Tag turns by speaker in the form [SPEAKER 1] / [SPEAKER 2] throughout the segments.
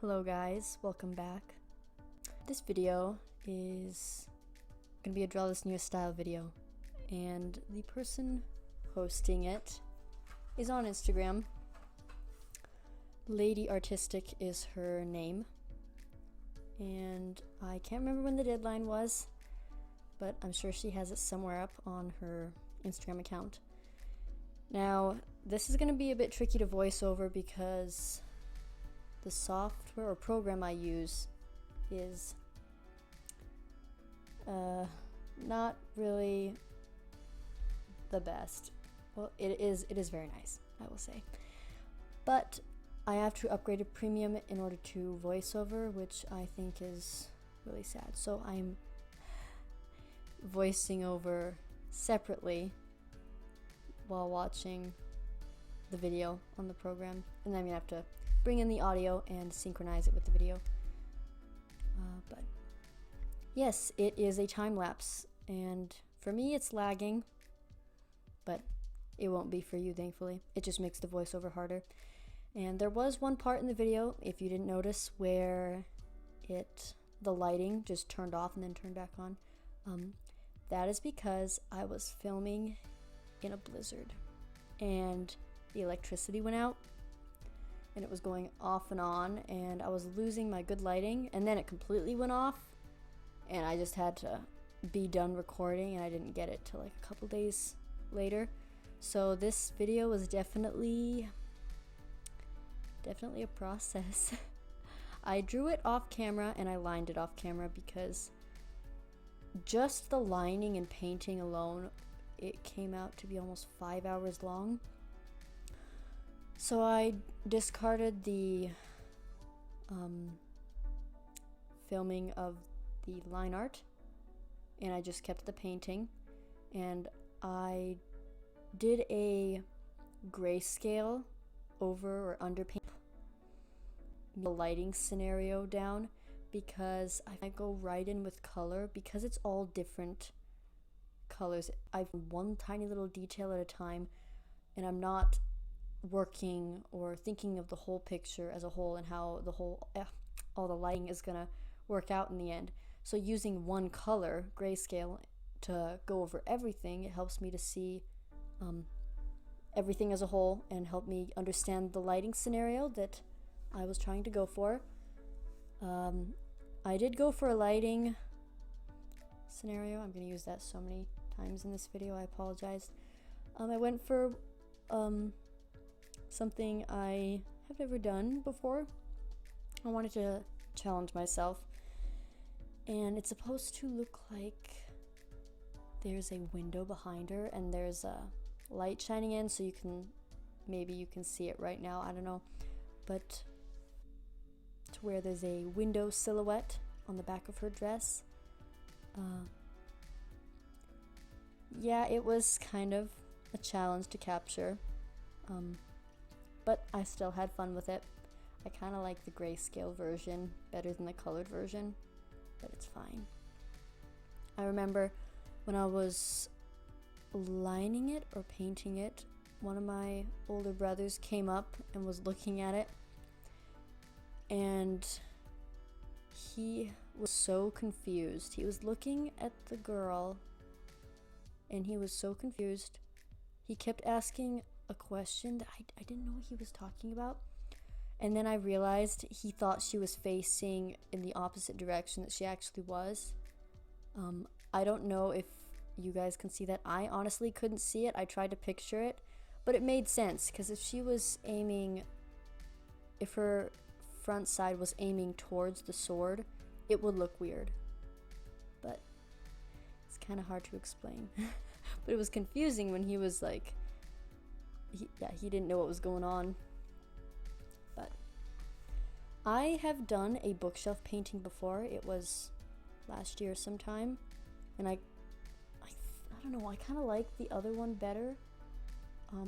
[SPEAKER 1] Hello guys, welcome back. This video is gonna be a Draw This New Style video, and the person hosting it is on Instagram. Lady Artistic is her name, and I can't remember when the deadline was, but I'm sure she has it somewhere up on her Instagram account. Now, this is gonna be a bit tricky to voice over because the software or program I use is not really the best. Well, it is very nice, I will say. But I have to upgrade to premium in order to voice over, which I think is really sad. So I'm voicing over separately while watching the video on the program, and then I'm gonna have to bring in the audio and synchronize it with the video. But yes, it is a time lapse, and for me it's lagging, but it won't be for you, thankfully. It just makes the voiceover harder. And there was one part in the video, if you didn't notice, where the lighting just turned off and then turned back on. That is because I was filming in a blizzard and the electricity went out and it was going off and on, and I was losing my good lighting, and then it completely went off and I just had to be done recording, and I didn't get it till like a couple days later. So this video was definitely a process. I drew it off camera and I lined it off camera because just the lining and painting alone, it came out to be almost 5 hours long. So I discarded the filming of the line art, and I just kept the painting, and I did a grayscale over or under paint the lighting scenario down, because I go right in with color because it's all different colors. I've one tiny little detail at a time, and I'm not working or thinking of the whole picture as a whole and how the whole all the lighting is gonna work out in the end. So using one color grayscale to go over everything, it helps me to see everything as a whole and help me understand the lighting scenario that I was trying to go for. I did go for a lighting scenario. I'm gonna use that so many times in this video, I apologize. I went for something I have never done before. I wanted to challenge myself, and it's supposed to look like there's a window behind her and there's a light shining in, so maybe you can see it right now, I don't know, but to where there's a window silhouette on the back of her dress. Yeah, it was kind of a challenge to capture, but I still had fun with it. I kind of like the grayscale version better than the colored version, but it's fine. I remember when I was lining it or painting it, one of my older brothers came up and was looking at it, and he was so confused. He was looking at the girl and he was so confused. He kept asking a question that I didn't know what he was talking about. And then I realized he thought she was facing in the opposite direction that she actually was. I don't know if you guys can see that. I honestly couldn't see it. I tried to picture it, but it made sense, because if her front side was aiming towards the sword, it would look weird. But it's kind of hard to explain. But it was confusing when he was like, he didn't know what was going on. But I have done a bookshelf painting before. It was last year sometime, and I don't know, I kind of like the other one better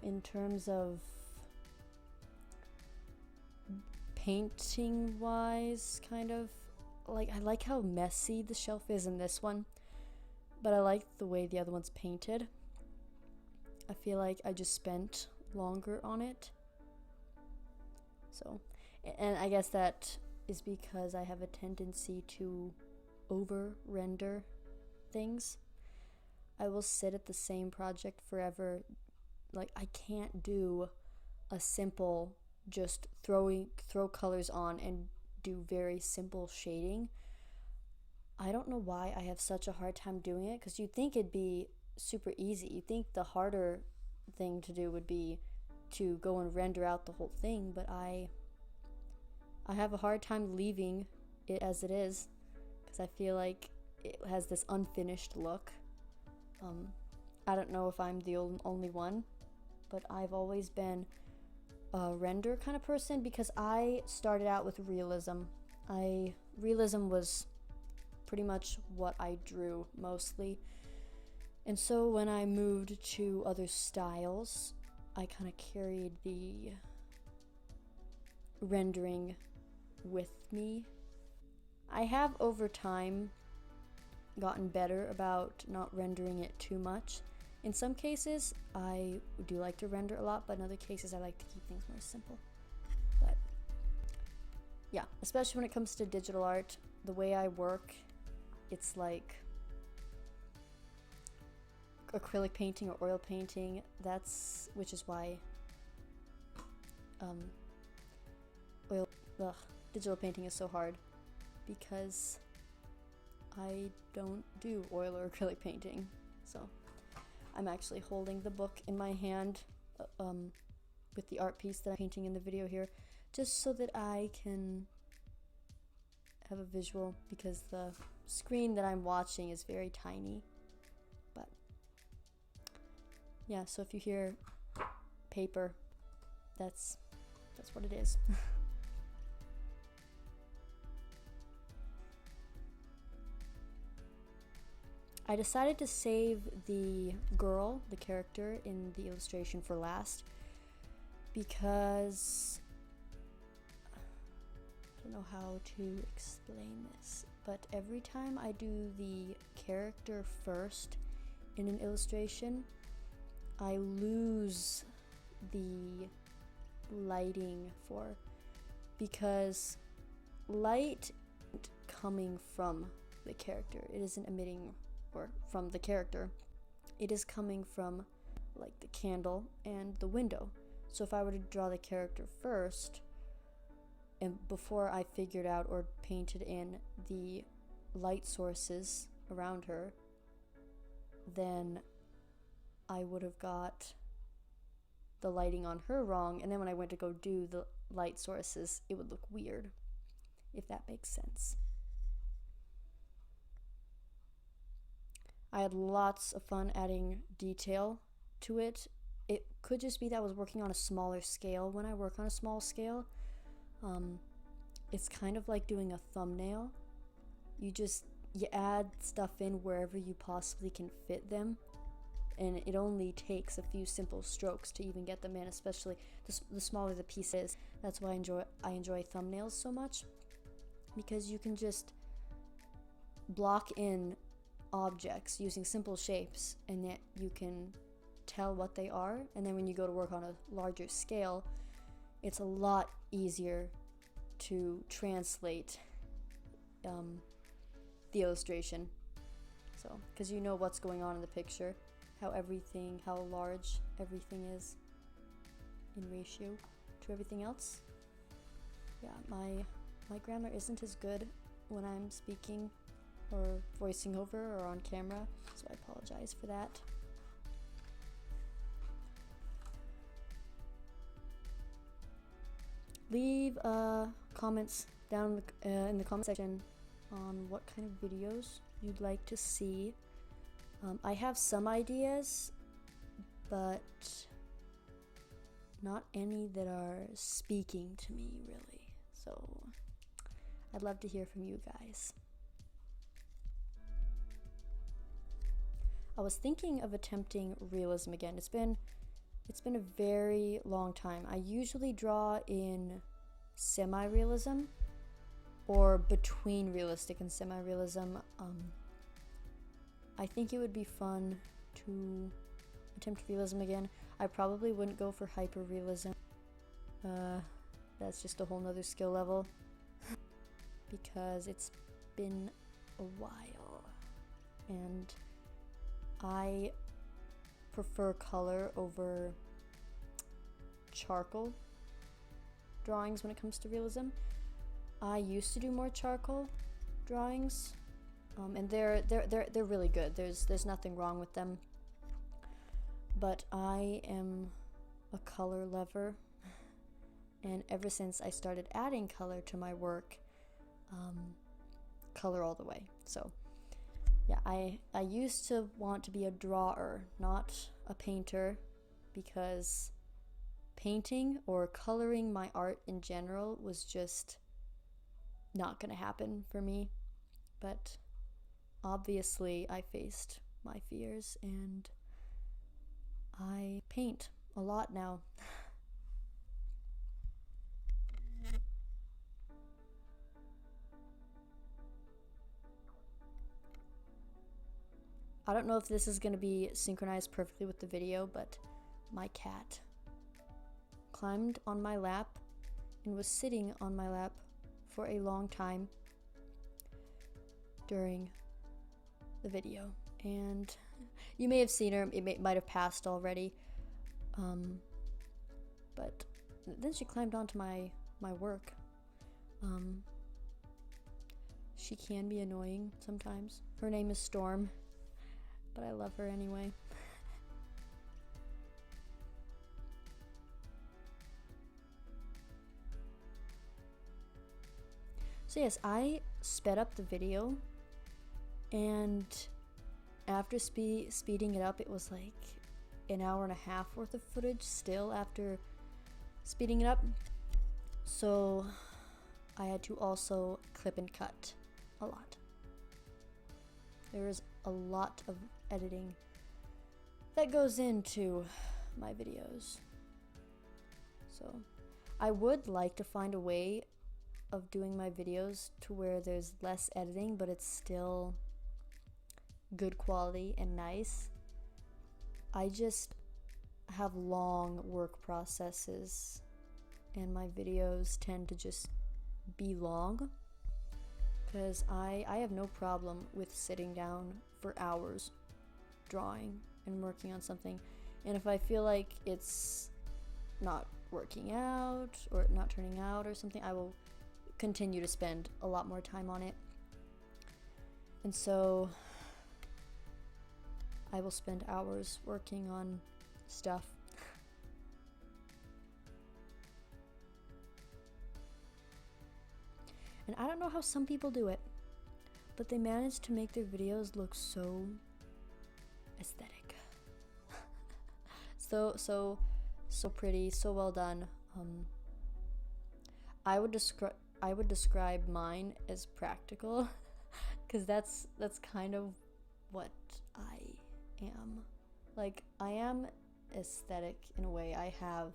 [SPEAKER 1] in terms of painting wise, kind of. Like, I like how messy the shelf is in this one, but I like the way the other one's painted. I feel like I just spent longer on it. So, and I guess that is because I have a tendency to over-render things. I will sit at the same project forever. Like, I can't do a simple just throw colors on and do very simple shading. I don't know why I have such a hard time doing it, because you'd think it'd be super easy. You'd think the harder thing to do would be to go and render out the whole thing, but I have a hard time leaving it as it is, because I feel like it has this unfinished look. I don't know if I'm the only one, but I've always been a render kind of person, because I started out with realism. Realism was pretty much what I drew mostly. And so when I moved to other styles, I kind of carried the rendering with me. I have over time gotten better about not rendering it too much. In some cases, I do like to render a lot, but in other cases, I like to keep things more simple. But yeah, especially when it comes to digital art, the way I work, it's like acrylic painting or oil painting. Which is why digital painting is so hard, because I don't do oil or acrylic painting. So I'm actually holding the book in my hand with the art piece that I'm painting in the video here, just so that I can have a visual, because the screen that I'm watching is very tiny. But yeah, so if you hear paper, that's what it is. I decided to save the girl, the character in the illustration, for last, because I don't know how to explain this, but every time I do the character first in an illustration, I lose the lighting because light coming from the character. It isn't emitting from the character. It is coming from like the candle and the window. So if I were to draw the character first, and before I figured out or painted in the light sources around her, then I would have got the lighting on her wrong, and then when I went to go do the light sources, it would look weird, if that makes sense. I had lots of fun adding detail to it. It could just be that I was working on a smaller scale. When I work on a small scale, it's kind of like doing a thumbnail. You add stuff in wherever you possibly can fit them, and it only takes a few simple strokes to even get them in, especially the smaller the piece is. That's why I enjoy thumbnails so much, because you can just block in objects using simple shapes, and yet you can tell what they are, and then when you go to work on a larger scale, it's a lot easier to translate the illustration. So, because you know what's going on in the picture, how large everything is in ratio to everything else. Yeah, my grammar isn't as good when I'm speaking or voicing over or on camera, so I apologize for that. Leave comments down in the comment section on what kind of videos you'd like to see. I have some ideas, but not any that are speaking to me, really. So I'd love to hear from you guys. I was thinking of attempting realism again. It's been a very long time. I usually draw in semi-realism or between realistic and semi-realism. I think it would be fun to attempt realism again. I probably wouldn't go for hyper-realism. That's just a whole nother skill level. because it's been a while and I prefer color over charcoal drawings when it comes to realism. I used to do more charcoal drawings, and they're really good. There's nothing wrong with them. But I am a color lover, and ever since I started adding color to my work, color all the way. So yeah, I used to want to be a drawer, not a painter, because painting or coloring my art in general was just not gonna happen for me. But obviously I faced my fears and I paint a lot now. I don't know if this is going to be synchronized perfectly with the video, but my cat climbed on my lap and was sitting on my lap for a long time during the video. And you may have seen her, it might have passed already. But then she climbed onto my work. She can be annoying sometimes. Her name is Storm, but I love her anyway. So yes, I sped up the video, and after speeding it up, it was like an hour and a half worth of footage still after speeding it up. So I had to also clip and cut a lot. There is a lot of editing that goes into my videos. So I would like to find a way of doing my videos to where there's less editing, but it's still good quality and nice. I just have long work processes and my videos tend to just be long because I have no problem with sitting down for hours drawing and working on something, and if I feel like it's not working out or not turning out or something, I will continue to spend a lot more time on it. And so I will spend hours working on stuff. And I don't know how some people do it, but they manage to make their videos look so aesthetic. so pretty, so well done. I would describe mine as practical because that's kind of what I am. Like, I am aesthetic in a way. I have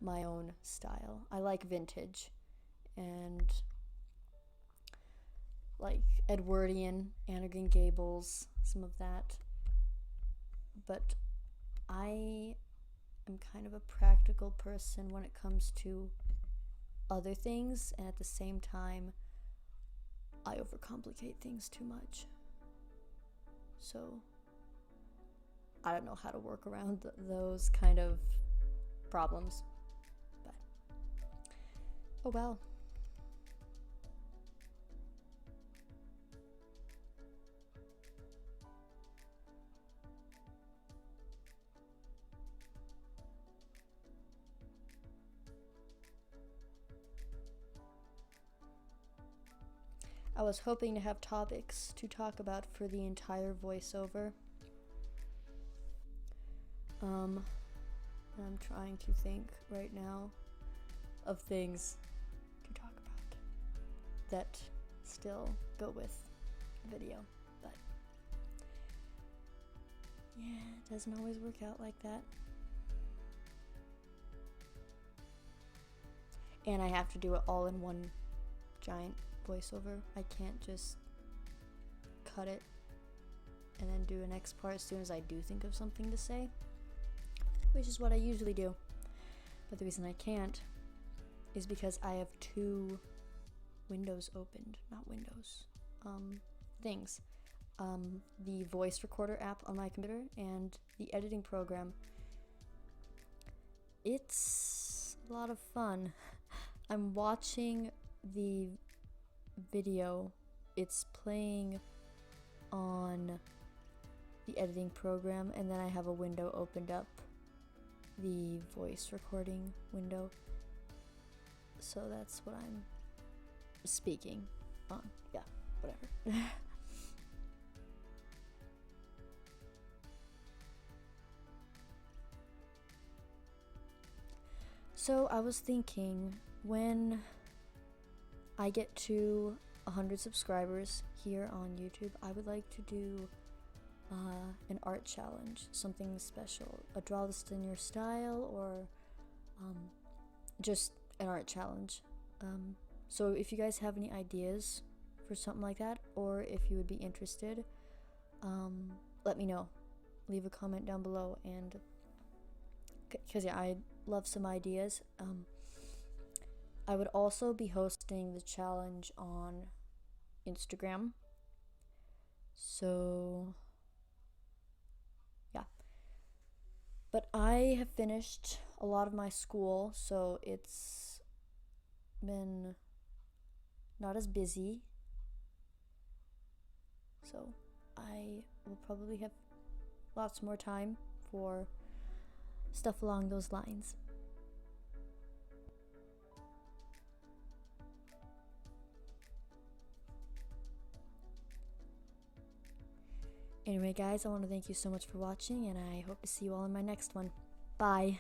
[SPEAKER 1] my own style. I like vintage and like Edwardian, Anne of Green Gables, some of that. But I am kind of a practical person when it comes to other things, and at the same time I overcomplicate things too much. So I don't know how to work around those kind of problems, but oh well. I was hoping to have topics to talk about for the entire voiceover. I'm trying to think right now of things to talk about that still go with the video, but yeah, it doesn't always work out like that. And I have to do it all in one giant voiceover. I can't just cut it and then do an next part as soon as I do think of something to say, which is what I usually do. But the reason I can't is because I have two windows opened, not windows, things. The voice recorder app on my computer and the editing program. It's a lot of fun. I'm watching the video. It's playing on the editing program, and then I have a window opened up, the voice recording window. So that's what I'm speaking on. Yeah, whatever. So I was thinking, when I get to 100 subscribers here on YouTube, I would like to do an art challenge, something special, a draw this in your style, or just an art challenge. So if you guys have any ideas for something like that, or if you would be interested, let me know. Leave a comment down below, and because yeah, I love some ideas. I would also be hosting the challenge on Instagram. So yeah. But I have finished a lot of my school, so it's been not as busy. So I will probably have lots more time for stuff along those lines. Anyway, guys, I want to thank you so much for watching, and I hope to see you all in my next one. Bye.